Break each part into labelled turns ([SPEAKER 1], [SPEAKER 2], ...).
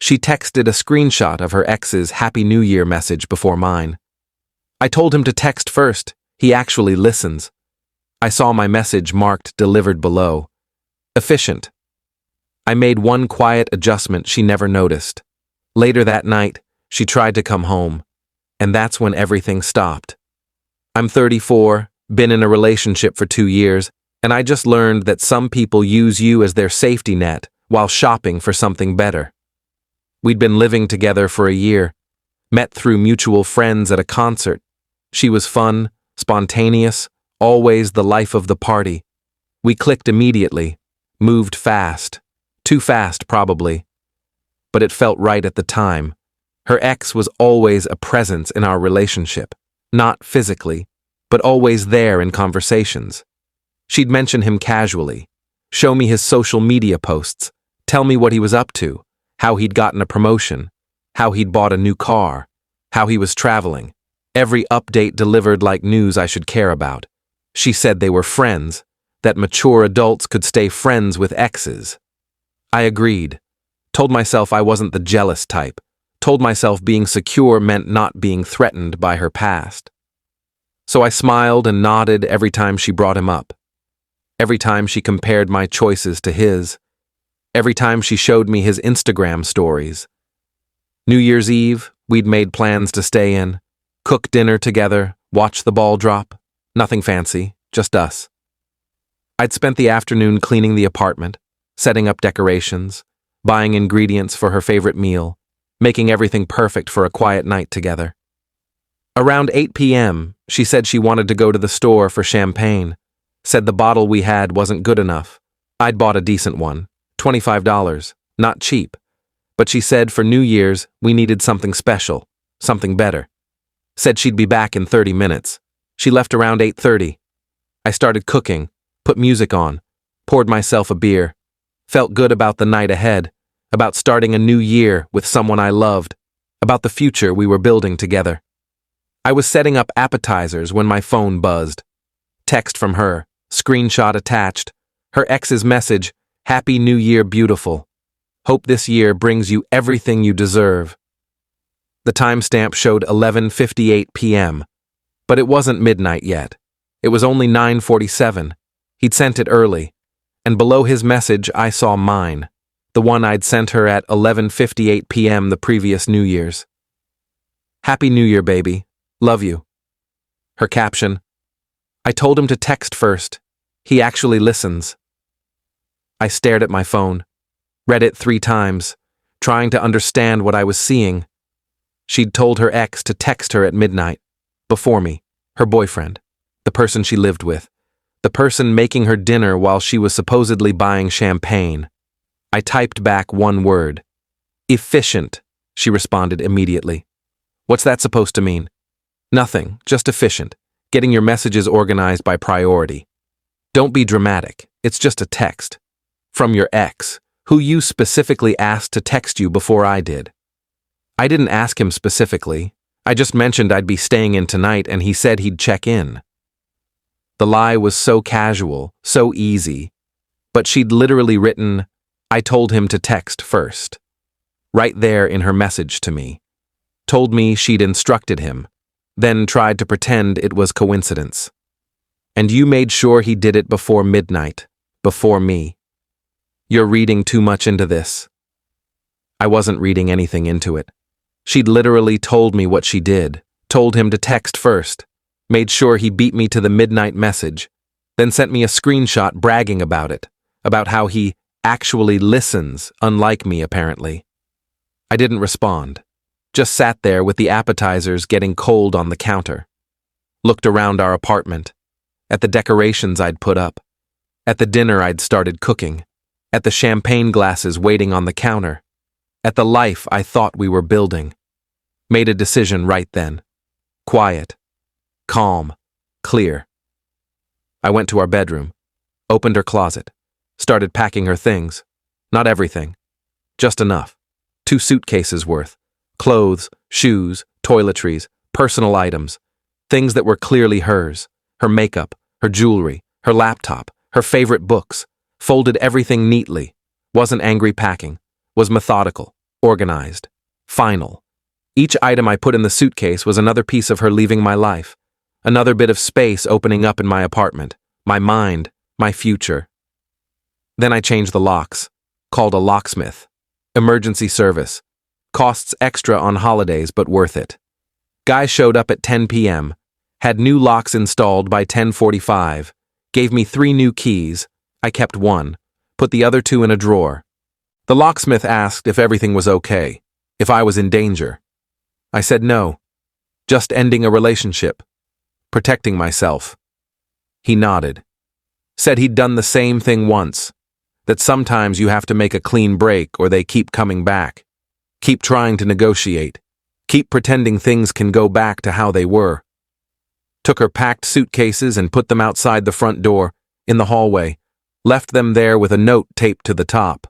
[SPEAKER 1] She texted a screenshot of her ex's Happy New Year message before mine. I told him to text first. He actually listens. I saw my message marked delivered below. Efficient. I made one quiet adjustment she never noticed. Later that night, she tried to come home, and that's when everything stopped. I'm 34, been in a relationship for 2 years, and I just learned that some people use you as their safety net while shopping for something better. We'd been living together for a year, met through mutual friends at a concert. She was fun, spontaneous, always the life of the party. We clicked immediately, moved fast. Too fast, probably. But it felt right at the time. Her ex was always a presence in our relationship, not physically, but always there in conversations. She'd mention him casually, show me his social media posts, tell me what he was up to, how he'd gotten a promotion, how he'd bought a new car, how he was traveling. Every update delivered like news I should care about. She said they were friends, that mature adults could stay friends with exes. I agreed. Told myself I wasn't the jealous type. Told myself being secure meant not being threatened by her past. So I smiled and nodded every time she brought him up. Every time she compared my choices to his. Every time she showed me his Instagram stories. New Year's Eve, we'd made plans to stay in, cook dinner together, watch the ball drop. Nothing fancy, just us. I'd spent the afternoon cleaning the apartment, setting up decorations, buying ingredients for her favorite meal, making everything perfect for a quiet night together. Around 8 p.m., she said she wanted to go to the store for champagne, said the bottle we had wasn't good enough. I'd bought a decent one, $25, not cheap, but she said for New Year's we needed something special, something better. Said she'd be back in 30 minutes. She left around 8:30. I started cooking, put music on, poured myself a beer, felt good about the night ahead, about starting a new year with someone I loved, about the future we were building together. I was setting up appetizers when my phone buzzed. Text from her, screenshot attached, her ex's message, Happy New Year, beautiful. Hope this year brings you everything you deserve. The timestamp showed 11:58 p.m., but it wasn't midnight yet. It was only 9:47. He'd sent it early, and below his message I saw mine, the one I'd sent her at 11:58 p.m. the previous New Year's. Happy New Year, baby. Love you. Her caption, I told him to text first. He actually listens. I stared at my phone, read it 3 times, trying to understand what I was seeing. She'd told her ex to text her at midnight, before me, her boyfriend, the person she lived with, the person making her dinner while she was supposedly buying champagne. I typed back one word. Efficient, she responded immediately. What's that supposed to mean? Nothing, just efficient, getting your messages organized by priority. Don't be dramatic, it's just a text. From your ex, who you specifically asked to text you before I did. I didn't ask him specifically. I just mentioned I'd be staying in tonight and he said he'd check in. The lie was so casual, so easy, but she'd literally written, I told him to text first. Right there in her message to me. Told me she'd instructed him, then tried to pretend it was coincidence. And you made sure he did it before midnight, before me. You're reading too much into this. I wasn't reading anything into it. She'd literally told me what she did, told him to text first, made sure he beat me to the midnight message, then sent me a screenshot bragging about it, about how he actually listens, unlike me apparently. I didn't respond, just sat there with the appetizers getting cold on the counter. Looked around our apartment, at the decorations I'd put up, at the dinner I'd started cooking, at the champagne glasses waiting on the counter, at the life I thought we were building. Made a decision right then. Quiet, calm, clear. I went to our bedroom, opened her closet, started packing her things. Not everything, just enough. 2 suitcases worth. Clothes, shoes, toiletries, personal items. Things that were clearly hers. Her makeup, her jewelry, her laptop, her favorite books. Folded everything neatly. Wasn't angry packing. Was methodical. organized, final. Each item I put in the suitcase was another piece of her leaving my life, another bit of space opening up in my apartment, my mind, my future. Then I changed the locks, called a locksmith. Emergency service. Costs extra on holidays, but worth it. Guy showed up at 10 p.m., had new locks installed by 10:45, gave me 3 new keys. I kept one, put the other 2 in a drawer. The locksmith asked if everything was okay, if I was in danger. I said no, just ending a relationship, protecting myself. He nodded, said he'd done the same thing once, that sometimes you have to make a clean break or they keep coming back. Keep trying to negotiate. Keep pretending things can go back to how they were. Took her packed suitcases and put them outside the front door, in the hallway, left them there with a note taped to the top.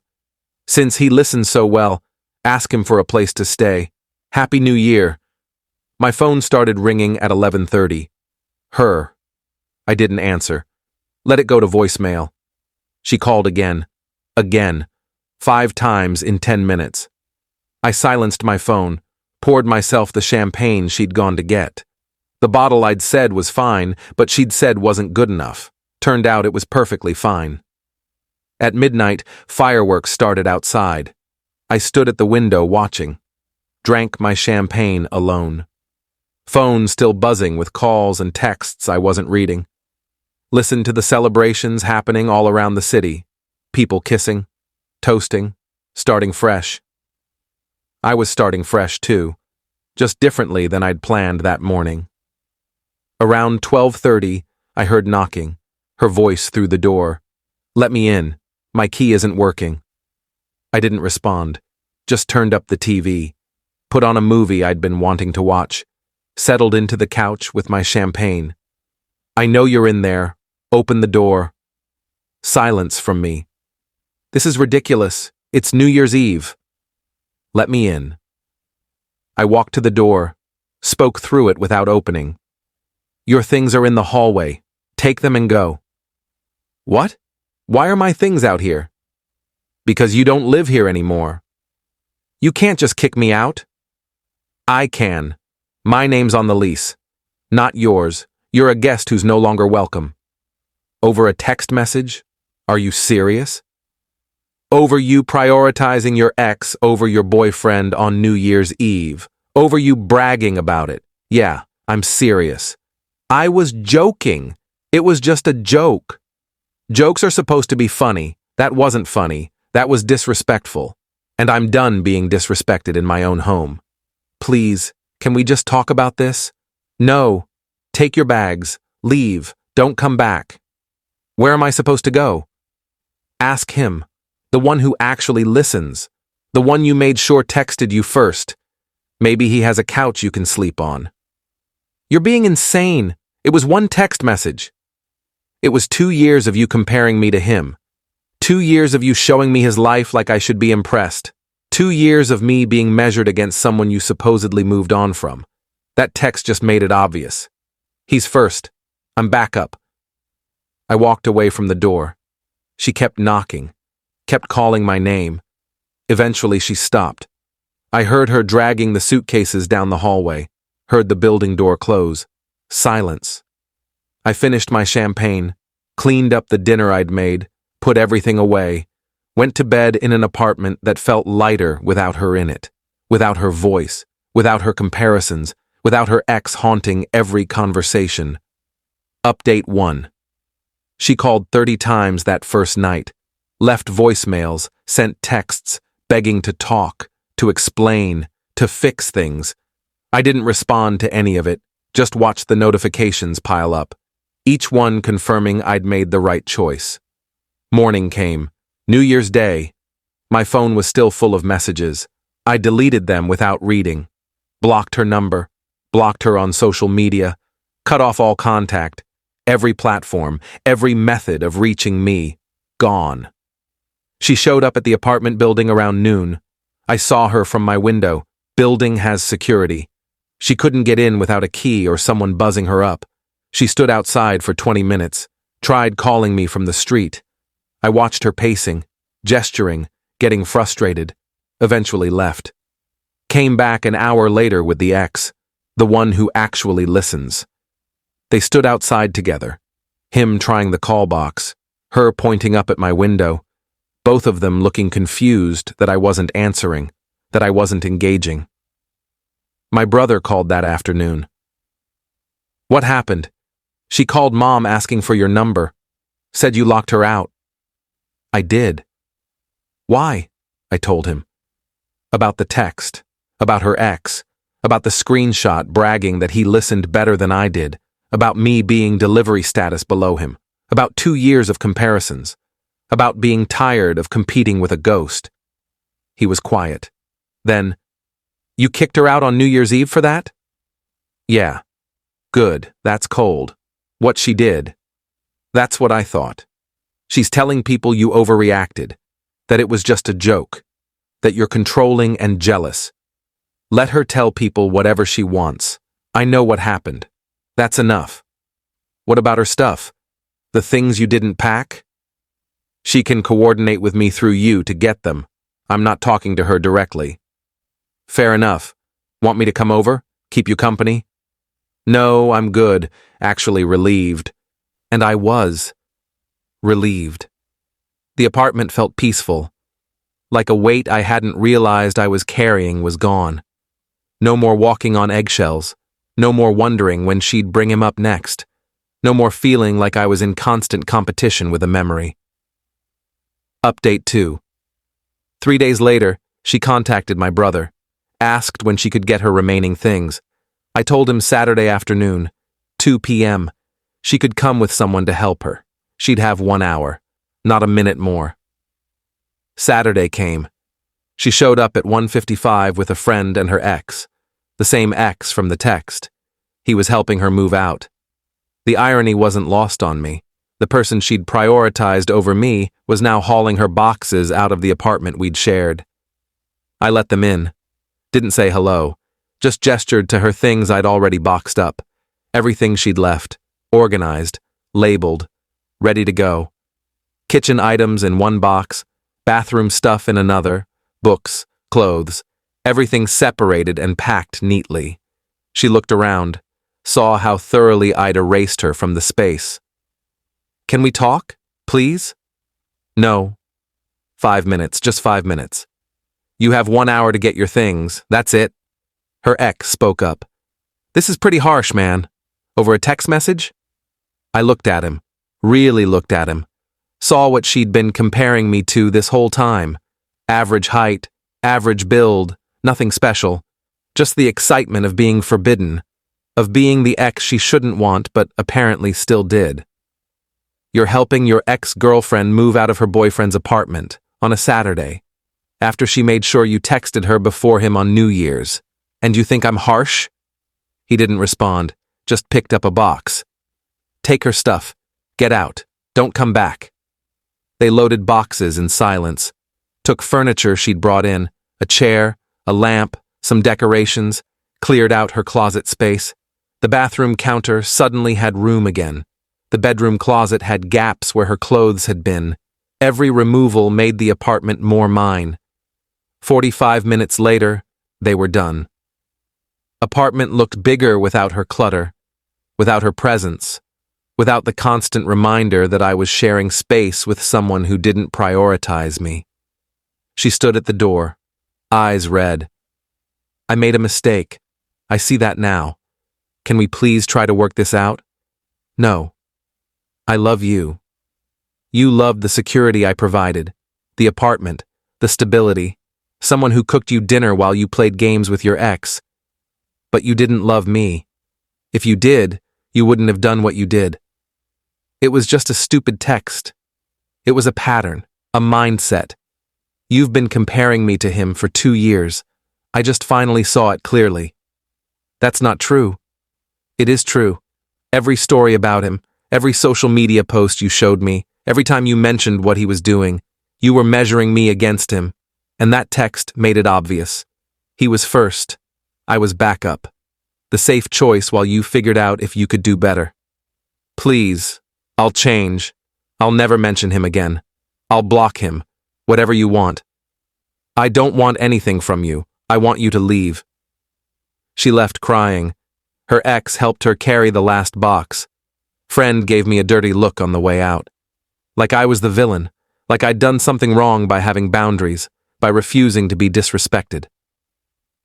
[SPEAKER 1] Since he listened so well, ask him for a place to stay. Happy New Year. My phone started ringing at 11:30. Her. I didn't answer. Let it go to voicemail. She called again. Again. 5 times in 10 minutes. I silenced my phone, poured myself the champagne she'd gone to get. The bottle I'd said was fine, but she'd said wasn't good enough. Turned out it was perfectly fine. At midnight, fireworks started outside. I stood at the window watching. Drank my champagne alone. Phone still buzzing with calls and texts I wasn't reading. Listened to the celebrations happening all around the city. People kissing, toasting, starting fresh. I was starting fresh too, just differently than I'd planned that morning. Around 12:30, I heard knocking, her voice through the door. Let me in. My key isn't working. I didn't respond, just turned up the TV, put on a movie I'd been wanting to watch, settled into the couch with my champagne. I know you're in there. Open the door. Silence from me. This is ridiculous. It's New Year's Eve. Let me in. I walked to the door, spoke through it without opening. Your things are in the hallway. Take them and go. What? Why are my things out here? Because you don't live here anymore. You can't just kick me out. I can. My name's on the lease. Not yours. You're a guest who's no longer welcome. Over a text message? Are you serious? Over you prioritizing your ex over your boyfriend on New Year's Eve. Over you bragging about it. Yeah, I'm serious. I was joking. It was just a joke. Jokes are supposed to be funny. That wasn't funny. That was disrespectful. And I'm done being disrespected in my own home. Please, can we just talk about this? No. Take your bags. Leave. Don't come back. Where am I supposed to go? Ask him. The one who actually listens. The one you made sure texted you first. Maybe he has a couch you can sleep on. You're being insane. It was one text message. It was 2 years of you comparing me to him. 2 years of you showing me his life like I should be impressed. 2 years of me being measured against someone you supposedly moved on from. That text just made it obvious. He's first. I'm backup. I walked away from the door. She kept knocking, kept calling my name. Eventually she stopped. I heard her dragging the suitcases down the hallway, heard the building door close. Silence. I finished my champagne, cleaned up the dinner I'd made, put everything away, went to bed in an apartment that felt lighter without her in it, without her voice, without her comparisons, without her ex haunting every conversation. Update 1. She called 30 times that first night, left voicemails, sent texts, begging to talk, to explain, to fix things. I didn't respond to any of it, just watched the notifications pile up, each one confirming I'd made the right choice. Morning came, New Year's Day. My phone was still full of messages. I deleted them without reading, blocked her number, blocked her on social media, cut off all contact, every platform, every method of reaching me, gone. She showed up at the apartment building around noon. I saw her from my window. Building has security. She couldn't get in without a key or someone buzzing her up. She stood outside for 20 minutes, tried calling me from the street. I watched her pacing, gesturing, getting frustrated. eventually left. Came back an hour later with the ex, the one who actually listens. They stood outside together, him trying the call box, her pointing up at my window, both of them looking confused that I wasn't answering, that I wasn't engaging. My brother called that afternoon. "What happened? She called Mom asking for your number. Said you locked her out." "I did." "Why?" I told him. About the text, about her ex, about the screenshot bragging that he listened better than I did, about me being delivery status below him, about 2 years of comparisons, about being tired of competing with a ghost. He was quiet. Then, "You kicked her out on New Year's Eve for that?" "Yeah." "Good, that's cold. What she did." "That's what I thought. She's telling people you overreacted, that it was just a joke, that you're controlling and jealous. Let her tell people whatever she wants. I know what happened. That's enough." "What about her stuff? The things you didn't pack?" "She can coordinate with me through you to get them. I'm not talking to her directly." "Fair enough. Want me to come over? Keep you company?" "No, I'm good. Actually relieved." And I was relieved. The apartment felt peaceful. Like a weight I hadn't realized I was carrying was gone. No more walking on eggshells. No more wondering when she'd bring him up next. No more feeling like I was in constant competition with a memory. Update 2. 3 days later, she contacted my brother, asked when she could get her remaining things. I told him Saturday afternoon, 2 p.m. She could come with someone to help her. She'd have 1 hour, not a minute more. Saturday came. She showed up at 1:55 with a friend and her ex, the same ex from the text. He was helping her move out. The irony wasn't lost on me. The person she'd prioritized over me was now hauling her boxes out of the apartment we'd shared. I let them in. Didn't say hello. Just gestured to her things I'd already boxed up. Everything she'd left. Organized. Labeled. Ready to go. Kitchen items in one box. Bathroom stuff in another. Books. Clothes. Everything separated and packed neatly. She looked around. Saw how thoroughly I'd erased her from the space. "Can we talk, please?" "No." 5 minutes, just 5 minutes. "You have 1 hour to get your things, that's it." Her ex spoke up. "This is pretty harsh, man. Over a text message?" I looked at him, really looked at him. Saw what she'd been comparing me to this whole time. Average height, average build, nothing special. Just the excitement of being forbidden, of being the ex she shouldn't want but apparently still did. "You're helping your ex-girlfriend move out of her boyfriend's apartment on a Saturday, after she made sure you texted her before him on New Year's. And you think I'm harsh?" He didn't respond, just picked up a box. "Take her stuff. Get out. Don't come back." They loaded boxes in silence. Took furniture she'd brought in, a chair, a lamp, some decorations, cleared out her closet space. The bathroom counter suddenly had room again. The bedroom closet had gaps where her clothes had been. Every removal made the apartment more mine. 45 minutes later, they were done. Apartment looked bigger without her clutter, without her presence, without the constant reminder that I was sharing space with someone who didn't prioritize me. She stood at the door, eyes red. "I made a mistake. I see that now. Can we please try to work this out?" "No. I love you. You loved the security I provided, the apartment, the stability, someone who cooked you dinner while you played games with your ex. But you didn't love me. If you did, you wouldn't have done what you did. It was just a stupid text. It was a pattern, a mindset. You've been comparing me to him for 2 years. I just finally saw it clearly. That's not true. It is true. Every story about him, every social media post you showed me, every time you mentioned what he was doing, you were measuring me against him, and that text made it obvious. He was first. I was backup. The safe choice while you figured out if you could do better. Please, I'll change. I'll never mention him again. I'll block him. Whatever you want. I don't want anything from you. I want you to leave. She left crying. Her ex helped her carry the last box. Friend gave me a dirty look on the way out. Like I was the villain, like I'd done something wrong by having boundaries, by refusing to be disrespected.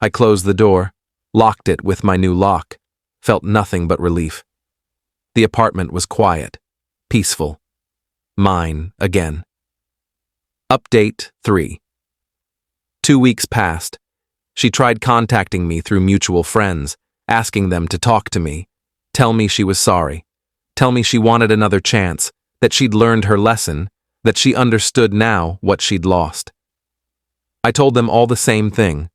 [SPEAKER 1] I closed the door, locked it with my new lock, felt nothing but relief. The apartment was quiet, peaceful. Mine again. Update 3. 2 weeks passed. She tried contacting me through mutual friends, asking them to talk to me, tell me she was sorry, tell me she wanted another chance, that she'd learned her lesson, that she understood now what she'd lost. I told them all the same thing.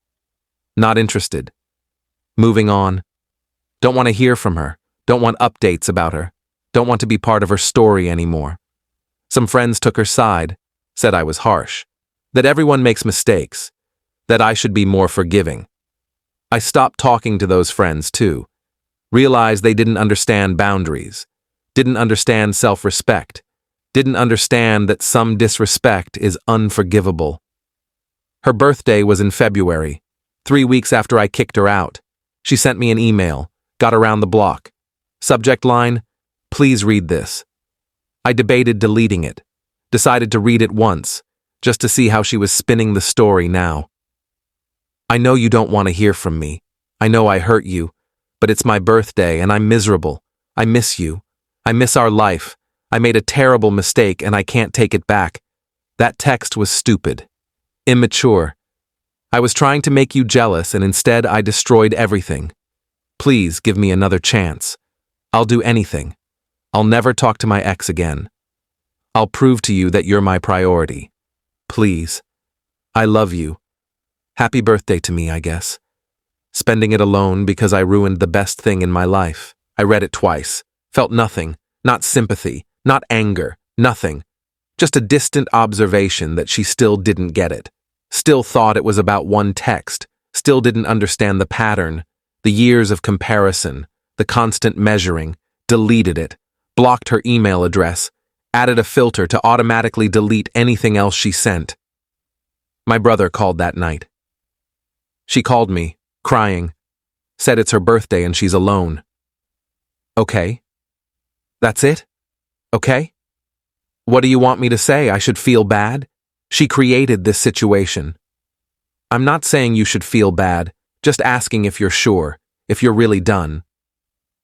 [SPEAKER 1] Not interested. Moving on. Don't want to hear from her. Don't want updates about her. Don't want to be part of her story anymore. Some friends took her side, said I was harsh, that everyone makes mistakes, that I should be more forgiving. I stopped talking to those friends too. Realized they didn't understand boundaries, didn't understand self-respect, didn't understand that some disrespect is unforgivable. Her birthday was in February, 3 weeks after I kicked her out. She sent me an email, got around the block. Subject line, please read this. I debated deleting it, decided to read it once, just to see how she was spinning the story now. I know you don't want to hear from me. I know I hurt you, but it's my birthday and I'm miserable. I miss you. I miss our life. I made a terrible mistake and I can't take it back. That text was stupid. Immature. I was trying to make you jealous and instead I destroyed everything. Please give me another chance. I'll do anything. I'll never talk to my ex again. I'll prove to you that you're my priority. Please. I love you. Happy birthday to me, I guess. Spending it alone because I ruined the best thing in my life. I read it twice. Felt nothing. Not sympathy. Not anger. Nothing. Just a distant observation that she still didn't get it. Still thought it was about one text. Still didn't understand the pattern. The years of comparison. The constant measuring. Deleted it. Blocked her email address. Added a filter to automatically delete anything else she sent. My brother called that night. She called me, crying. Said it's her birthday and she's alone. Okay. That's it? Okay? What do you want me to say? I should feel bad? She created this situation. I'm not saying you should feel bad, just asking if you're sure, if you're really done.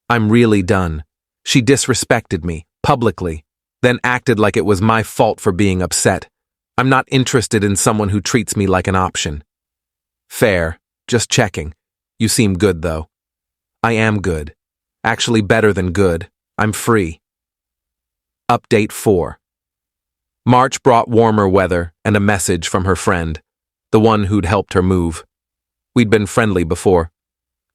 [SPEAKER 1] I'm really done. She disrespected me, publicly, then acted like it was my fault for being upset. I'm not interested in someone who treats me like an option. Fair, just checking. You seem good, though. I am good. Actually better than good. I'm free. Update 4. March brought warmer weather and a message from her friend, the one who'd helped her move. We'd been friendly before.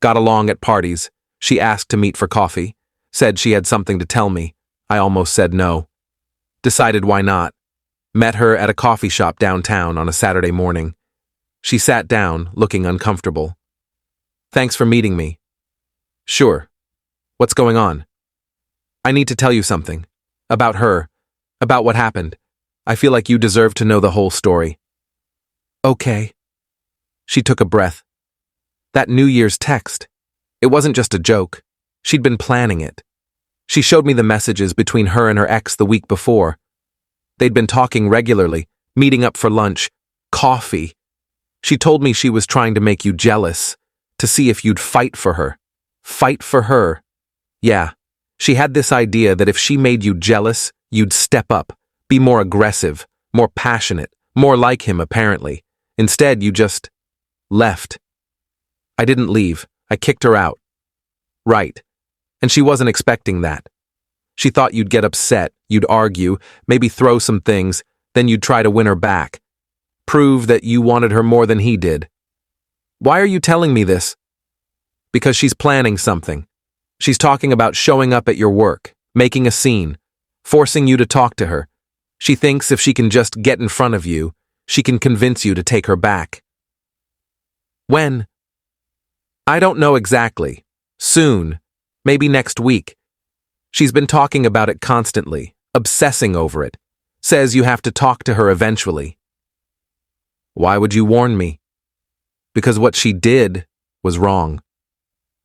[SPEAKER 1] Got along at parties. She asked to meet for coffee. Said she had something to tell me. I almost said no. Decided why not. Met her at a coffee shop downtown on a Saturday morning. She sat down, looking uncomfortable. Thanks for meeting me. Sure. What's going on? I need to tell you something. About her. About what happened. I feel like you deserve to know the whole story. Okay. She took a breath. That New Year's text. It wasn't just a joke. She'd been planning it. She showed me the messages between her and her ex the week before. They'd been talking regularly, meeting up for lunch, coffee. She told me she was trying to make you jealous, to see if you'd fight for her. Fight for her. Yeah, she had this idea that if she made you jealous, you'd step up, be more aggressive, more passionate, more like him apparently. Instead, you just left. I didn't leave. I kicked her out. Right. And she wasn't expecting that. She thought you'd get upset, you'd argue, maybe throw some things, then you'd try to win her back. Prove that you wanted her more than he did. Why are you telling me this? Because she's planning something. She's talking about showing up at your work, making a scene, forcing you to talk to her. She thinks if she can just get in front of you, she can convince you to take her back. When? I don't know exactly. Soon. Maybe next week. She's been talking about it constantly, obsessing over it. Says you have to talk to her eventually. Why would you warn me? Because what she did was wrong.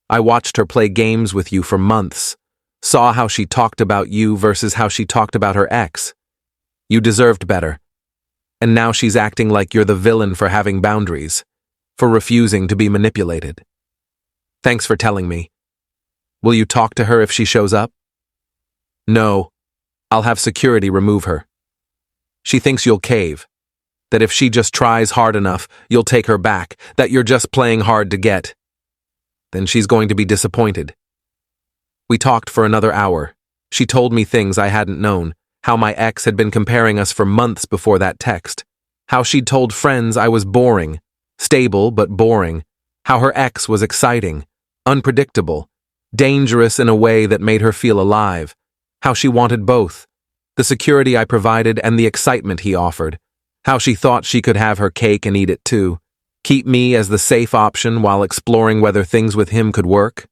[SPEAKER 1] I watched her play games with you for months, saw how she talked about you versus how she talked about her ex. You deserved better. And now she's acting like you're the villain for having boundaries, for refusing to be manipulated. Thanks for telling me. Will you talk to her if she shows up? No, I'll have security remove her. She thinks you'll cave, that if she just tries hard enough, you'll take her back, that you're just playing hard to get. Then she's going to be disappointed. We talked for another hour. She told me things I hadn't known, how my ex had been comparing us for months before that text, how she'd told friends I was boring, stable but boring, how her ex was exciting, unpredictable, dangerous in a way that made her feel alive, how she wanted both, the security I provided and the excitement he offered, how she thought she could have her cake and eat it too, keep me as the safe option while exploring whether things with him could work.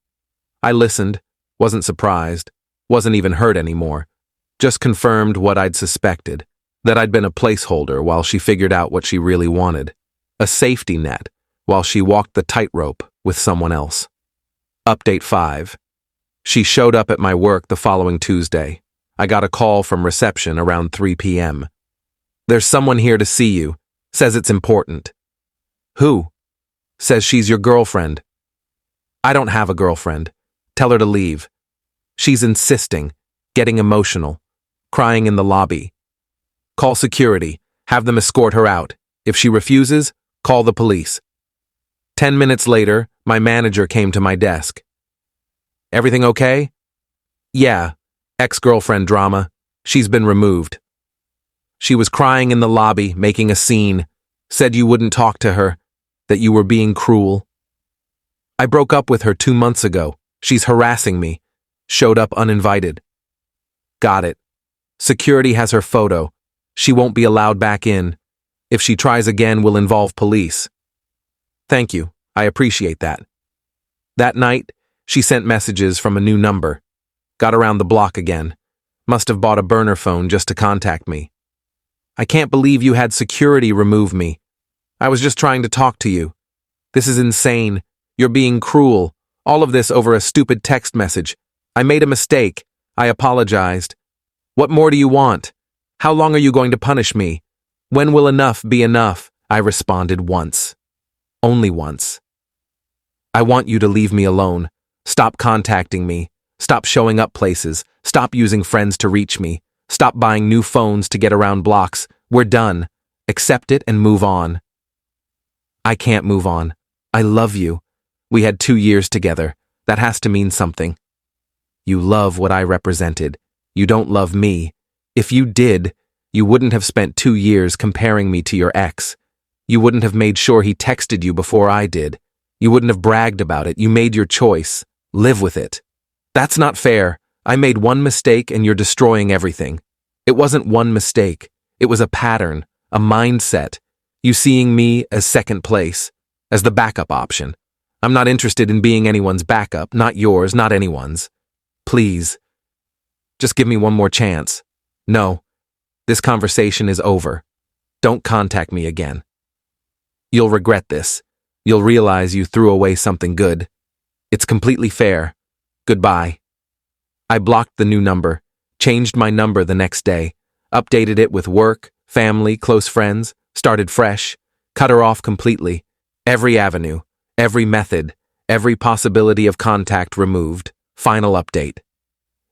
[SPEAKER 1] I listened, wasn't surprised, wasn't even hurt anymore, just confirmed what I'd suspected, that I'd been a placeholder while she figured out what she really wanted, a safety net while she walked the tightrope with someone else. Update 5. She showed up at my work the following Tuesday. I got a call from reception around 3 p.m. There's someone here to see you. Says it's important. Who? Says she's your girlfriend. I don't have a girlfriend. Tell her to leave. She's insisting, getting emotional, crying in the lobby. Call security. Have them escort her out. If she refuses, call the police. 10 minutes later, my manager came to my desk. Everything okay? Yeah, ex-girlfriend drama. She's been removed. She was crying in the lobby, making a scene, said you wouldn't talk to her, that you were being cruel. I broke up with her 2 months ago. She's harassing me. Showed up uninvited. Got it. Security has her photo. She won't be allowed back in. If she tries again, we'll involve police. Thank you. I appreciate that. That night, she sent messages from a new number. Got around the block again. Must have bought a burner phone just to contact me. I can't believe you had security remove me. I was just trying to talk to you. This is insane. You're being cruel. All of this over a stupid text message. I made a mistake. I apologized. What more do you want? How long are you going to punish me? When will enough be enough? I responded once. Only once. I want you to leave me alone. Stop contacting me. Stop showing up places. Stop using friends to reach me. Stop buying new phones to get around blocks. We're done. Accept it and move on. I can't move on. I love you. We had 2 years together. That has to mean something. You love what I represented. You don't love me. If you did, you wouldn't have spent 2 years comparing me to your ex. You wouldn't have made sure he texted you before I did. You wouldn't have bragged about it. You made your choice. Live with it. That's not fair. I made one mistake and you're destroying everything. It wasn't one mistake. It was a pattern, a mindset. You seeing me as second place, as the backup option. I'm not interested in being anyone's backup, not yours, not anyone's. Please, just give me one more chance. No, this conversation is over. Don't contact me again. You'll regret this. You'll realize you threw away something good. It's completely fair. Goodbye. I blocked the new number, changed my number the next day, updated it with work, family, close friends, started fresh, cut her off completely. Every avenue, every method, every possibility of contact removed. Final update.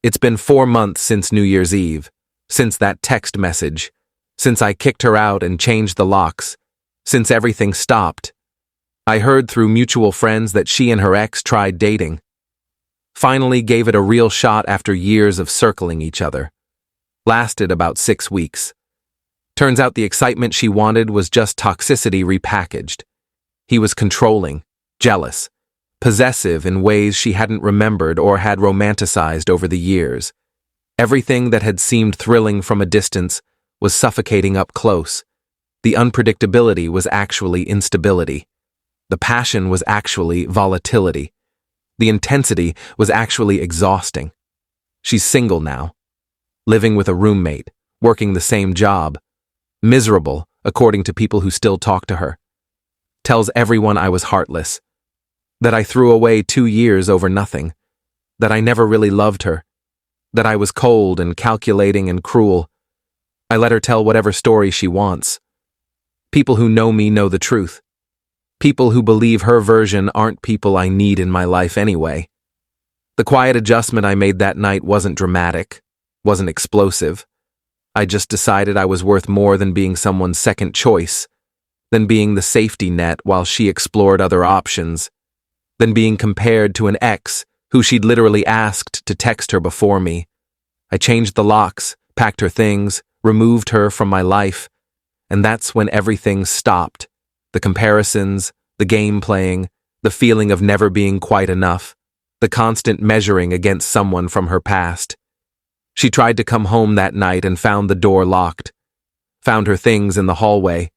[SPEAKER 1] It's been 4 months since New Year's Eve, since that text message, since I kicked her out and changed the locks, since everything stopped. I heard through mutual friends that she and her ex tried dating. Finally gave it a real shot after years of circling each other. Lasted about 6 weeks. Turns out the excitement she wanted was just toxicity repackaged. He was controlling, jealous, possessive in ways she hadn't remembered or had romanticized over the years. Everything that had seemed thrilling from a distance was suffocating up close. The unpredictability was actually instability. The passion was actually volatility. The intensity was actually exhausting. She's single now, living with a roommate, working the same job, miserable, according to people who still talk to her. Tells everyone I was heartless. That I threw away 2 years over nothing. That I never really loved her. That I was cold and calculating and cruel. I let her tell whatever story she wants. People who know me know the truth. People who believe her version aren't people I need in my life anyway. The quiet adjustment I made that night wasn't dramatic, wasn't explosive. I just decided I was worth more than being someone's second choice, than being the safety net while she explored other options, than being compared to an ex who she'd literally asked to text her before me. I changed the locks, packed her things, removed her from my life, and that's when everything stopped. The comparisons, the game playing, the feeling of never being quite enough, the constant measuring against someone from her past. She tried to come home that night and found the door locked, found her things in the hallway,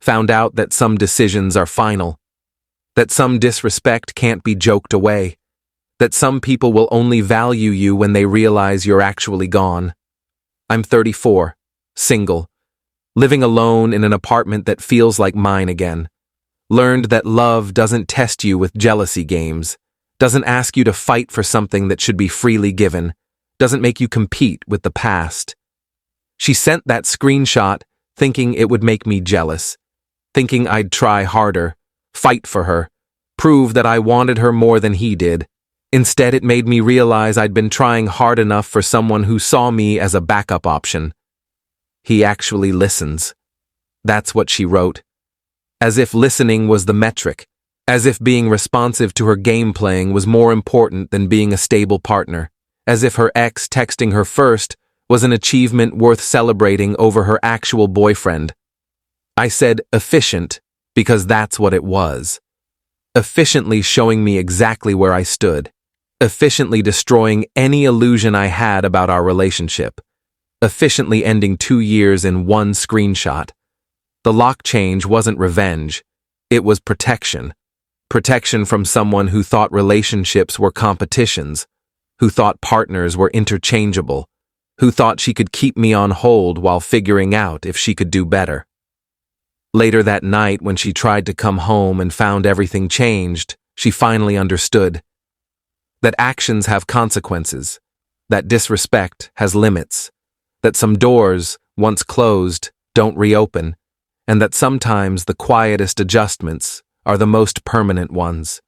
[SPEAKER 1] found out that some decisions are final, that some disrespect can't be joked away, that some people will only value you when they realize you're actually gone. I'm 34, single, living alone in an apartment that feels like mine again. Learned that love doesn't test you with jealousy games, doesn't ask you to fight for something that should be freely given, doesn't make you compete with the past. She sent that screenshot thinking it would make me jealous, thinking I'd try harder, fight for her, prove that I wanted her more than he did. Instead, it made me realize I'd been trying hard enough for someone who saw me as a backup option. He actually listens. That's what she wrote. As if listening was the metric, as if being responsive to her game playing was more important than being a stable partner, as if her ex texting her first was an achievement worth celebrating over her actual boyfriend. I said efficient because that's what it was. Efficiently showing me exactly where I stood. Efficiently destroying any illusion I had about our relationship. Efficiently ending 2 years in one screenshot. The lock change wasn't revenge. It was protection. Protection from someone who thought relationships were competitions, who thought partners were interchangeable, who thought she could keep me on hold while figuring out if she could do better. Later that night, when she tried to come home and found everything changed, she finally understood that actions have consequences, that disrespect has limits, that some doors, once closed, don't reopen, and that sometimes the quietest adjustments are the most permanent ones.